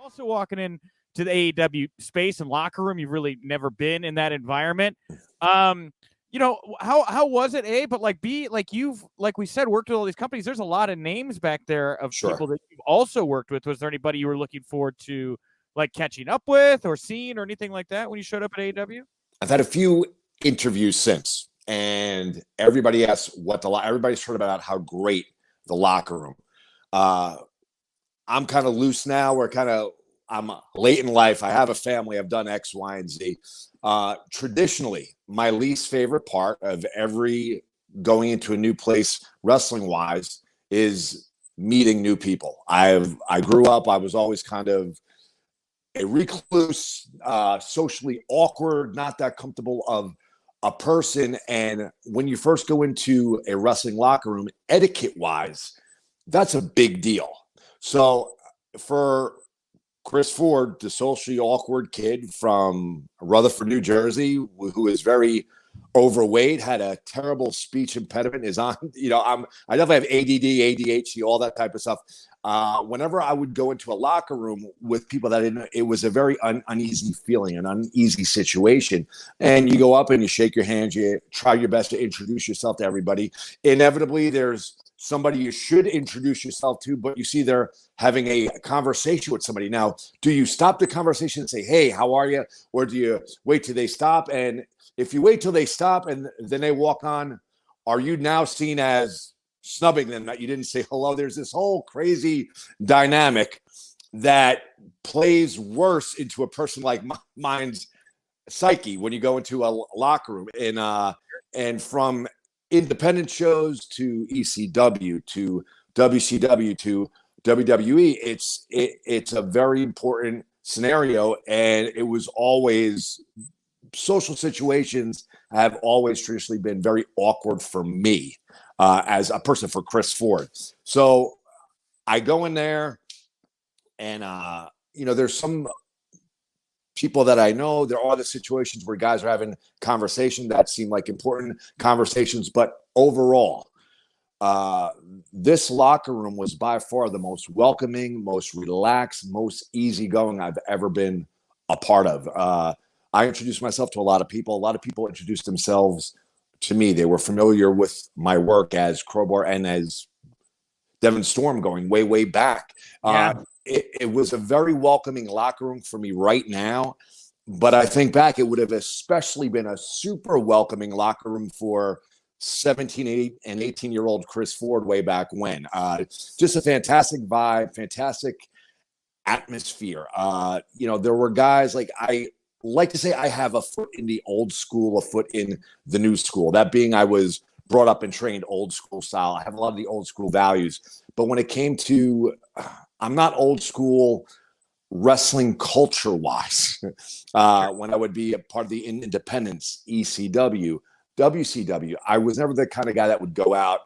Also walking in to the AEW space and locker room, you've really never been in that environment. You know, how was it, A? But like B, like you've, like we said, worked with all these companies. There's a lot of names back there of people that you've also worked with. Was there anybody you were looking forward to like catching up with or seeing or anything like that when you showed up at AEW? I've had a few interviews since, and everybody asks everybody's heard about how great the locker room. I'm kind of loose now. I'm late in life. I have a family. I've done X, Y, and Z. Traditionally, my least favorite part of going into a new place wrestling wise is meeting new people. I grew up, I was always kind of a recluse, socially awkward, not that comfortable of a person. And when you first go into a wrestling locker room, etiquette wise, that's a big deal. So for Chris Ford, the socially awkward kid from Rutherford, New Jersey, who is very overweight, had a terrible speech impediment, I definitely have ADD, ADHD, all that type of stuff. Whenever I would go into a locker room with people that I didn't know, it was a very uneasy feeling, an uneasy situation. And you go up and you shake your hand, you try your best to introduce yourself to everybody. Inevitably, there's somebody you should introduce yourself to, but you see they're having a conversation with somebody. Now, do you stop the conversation and say, hey, how are you? Or do you wait till they stop? And if you wait till they stop and then they walk on, are you now seen as snubbing them that you didn't say hello? There's this whole crazy dynamic that plays worse into a person like mine's psyche when you go into a locker room. And from independent shows to ECW to WCW to WWE, it's a very important scenario, and it was always social situations have always traditionally been very awkward for me as a person, for Chris Ford. So I go in there and there's some people that I know. There are the situations where guys are having conversations that seem like important conversations, but overall, this locker room was by far the most welcoming, most relaxed, most easygoing I've ever been a part of. I introduced myself to a lot of people. A lot of people introduced themselves to me. They were familiar with my work as Crowbar and as Devin Storm going way, way back. Yeah. It was a very welcoming locker room for me right now. But I think back, it would have especially been a super welcoming locker room for 17 and 18-year-old Chris Ford way back when. Just a fantastic vibe, fantastic atmosphere. There were guys like, I like to say I have a foot in the old school, a foot in the new school. That being, I was brought up and trained old school style. I have a lot of the old school values. But when it came to, I'm not old school wrestling culture wise. When I would be a part of the independents, ECW, WCW, I was never the kind of guy that would go out,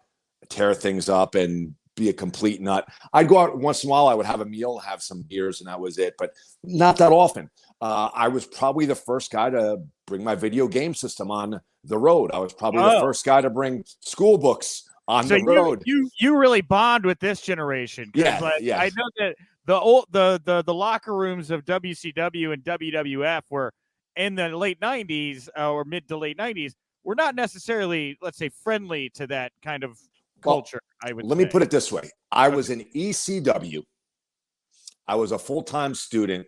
tear things up, and be a complete nut. I'd go out once in a while. I would have a meal, have some beers, and that was it. But not that often. I was probably the first guy to bring my video game system on the road. I was probably the first guy to bring school books on the road. You really bond with this generation. Yeah, I know that the locker rooms of WCW and WWF were in the late 90s or mid to late 90s. Were not necessarily, let's say, friendly to that kind of culture. Let me put it this way. I was in ECW. I was a full-time student,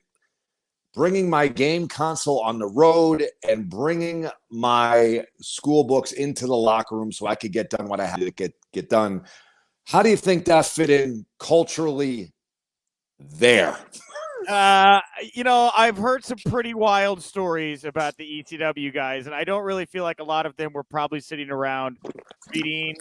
bringing my game console on the road and bringing my school books into the locker room so I could get done what I had to get done. How do you think that fit in culturally there? I've heard some pretty wild stories about the ECW guys, and I don't really feel like a lot of them were probably sitting around reading,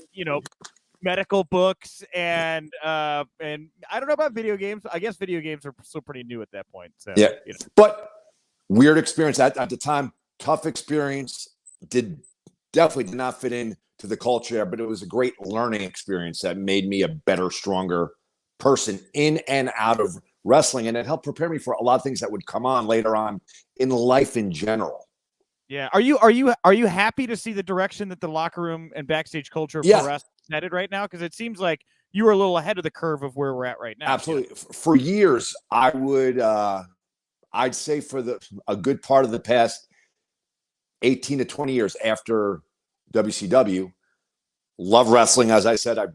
medical books and I don't know about video games. I guess video games are still pretty new at that point. So yeah, but weird experience at the time. Tough experience. Definitely did not fit in to the culture, but it was a great learning experience that made me a better, stronger person in and out of wrestling, and it helped prepare me for a lot of things that would come on later on in life in general. Yeah. Are you happy to see the direction that the locker room and backstage culture for wrestling headed right now? Because it seems like you were a little ahead of the curve of where we're at right now. Absolutely. For years, I'd say for a good part of the past 18 to 20 years after WCW, love wrestling. As I said, I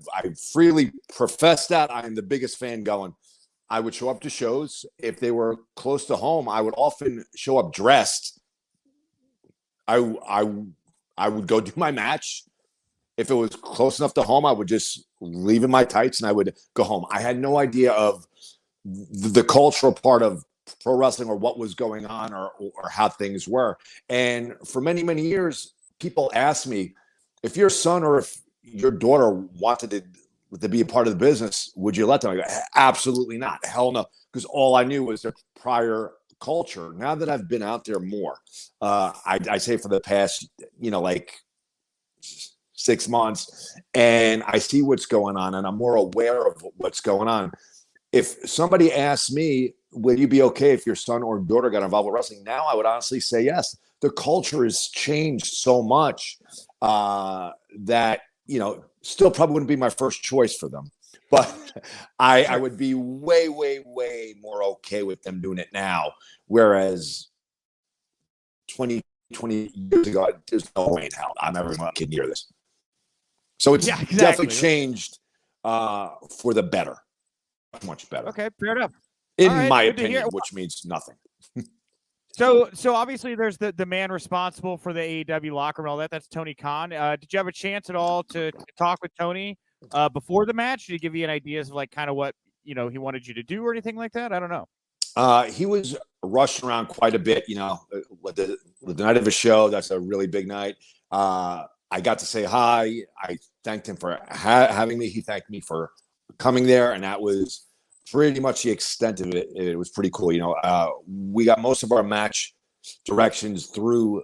freely profess that. I am the biggest fan going. I would show up to shows. If they were close to home, I would often show up dressed. I would go do my match. If it was close enough to home, I would just leave in my tights and I would go home. I had no idea of the cultural part of pro wrestling or what was going on or how things were. And for many, many years, people asked me, if your son or if your daughter wanted to be a part of the business, would you let them? I go, absolutely not. Hell no. Because all I knew was their prior culture. Now that I've been out there more, I say for the past, like 6 months, and I see what's going on and I'm more aware of what's going on. If somebody asked me, would you be okay if your son or daughter got involved with wrestling? Now I would honestly say yes. The culture has changed so much that, still probably wouldn't be my first choice for them. But I would be way, way, way more okay with them doing it now. Whereas 20 years ago, there's no way in hell I'm ever kid near this. So it's definitely changed for the better. Much better. Okay, fair enough. In my opinion, which means nothing. So obviously there's the man responsible for the AEW locker room and all that. That's Tony Khan. Did you have a chance at all to talk with Tony before the match? Did he give you an ideas of like kind of what he wanted you to do or anything like that? I don't know. He was rushing around quite a bit. With the night of a show, that's a really big night. I got to say hi. I thanked him for having me. He thanked me for coming there, and that was pretty much the extent of it. It was pretty cool. We got most of our match directions through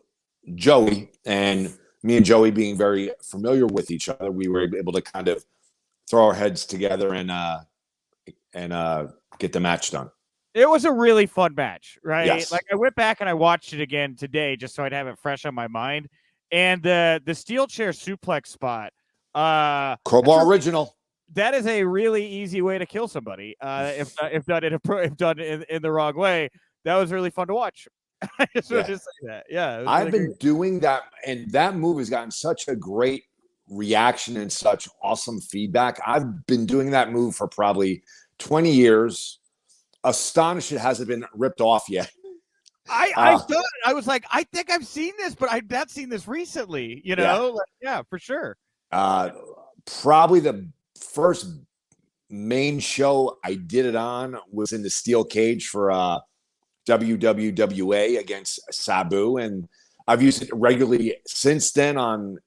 Joey, and me and Joey being very familiar with each other, we were able to kind of throw our heads together and get the match done. It was a really fun match, right? Yes. Like I went back and I watched it again today just so I'd have it fresh on my mind. And the steel chair suplex spot, Crowbar original. That is a really easy way to kill somebody. If done in the wrong way, that was really fun to watch. I just want to say that. Yeah, I've been doing that, and that move has gotten such a great reaction and such awesome feedback. I've been doing that move for probably 20 years. Astonished it hasn't been ripped off yet. I thought I was like, I think I've seen this, but I've not seen this recently. Yeah, for sure. Probably the first main show I did it on was in the steel cage for WWWA against Sabu, and I've used it regularly since then on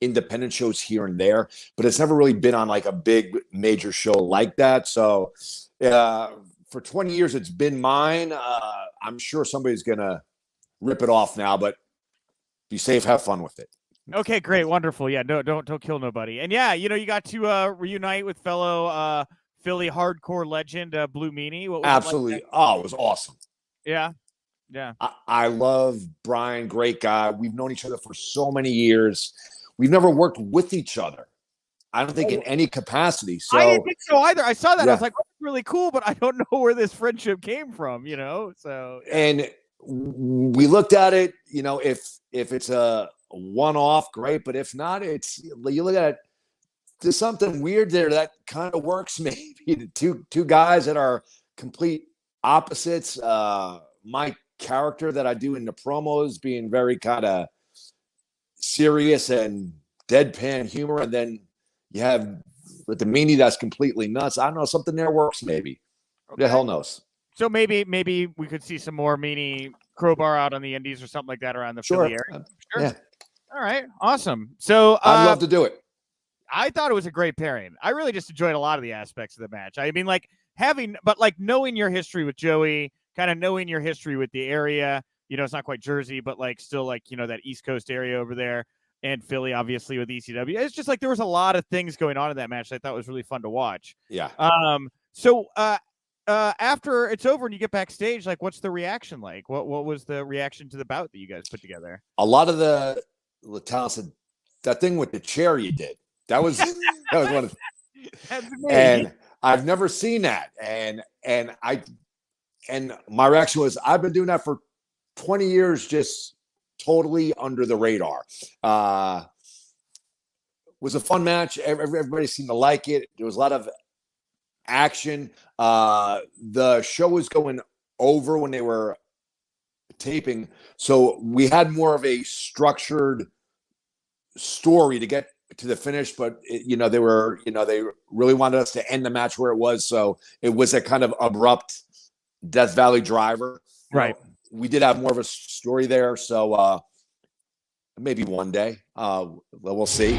independent shows here and there, but it's never really been on like a big major show like that. So for 20 years it's been mine. I'm sure somebody's gonna rip it off now, but be safe, have fun with it. Okay, great, wonderful. Yeah, no, don't kill nobody. And yeah, you got to reunite with fellow Philly hardcore legend Blue Meanie. What was Absolutely. It it was awesome. Yeah. I love Brian, great guy. We've known each other for so many years. We've never worked with each other, I don't think, in any capacity. So I didn't think so either. I saw that. Yeah. I was like, oh, that's really cool, but I don't know where this friendship came from, So yeah. And we looked at it, if it's a one-off, great, but if not, you look at it, there's something weird there that kind of works. Maybe two guys that are complete opposites. My character that I do in the promos being very kind of serious and deadpan humor, and then you have with the Meanie that's completely nuts. I don't know, something there works. Maybe the hell knows. So maybe we could see some more Meanie Crowbar out on the Indies or something like that around the Philly area. Sure. Yeah. All right. Awesome. So I'd love to do it. I thought it was a great pairing. I really just enjoyed a lot of the aspects of the match. I mean, knowing your history with Joey, kind of knowing your history with the area, it's not quite Jersey, but still that East Coast area over there, and Philly, obviously, with ECW. It's just there was a lot of things going on in that match that I thought was really fun to watch. Yeah. So after it's over and you get backstage, what's the reaction like? What was the reaction to the bout that you guys put together? A lot of the talent said that thing with the chair you did. That was That was one of That's amazing. and I've never seen that. And my reaction was, I've been doing that for 20 years, just totally under the radar. Was a fun match. Everybody seemed to like it. There was a lot of action. The show was going over when they were taping, so we had more of a structured story to get to the finish, but they really wanted us to end the match where it was, so it was a kind of abrupt Death Valley driver. Right. We did have more of a story there, so maybe one day we'll see.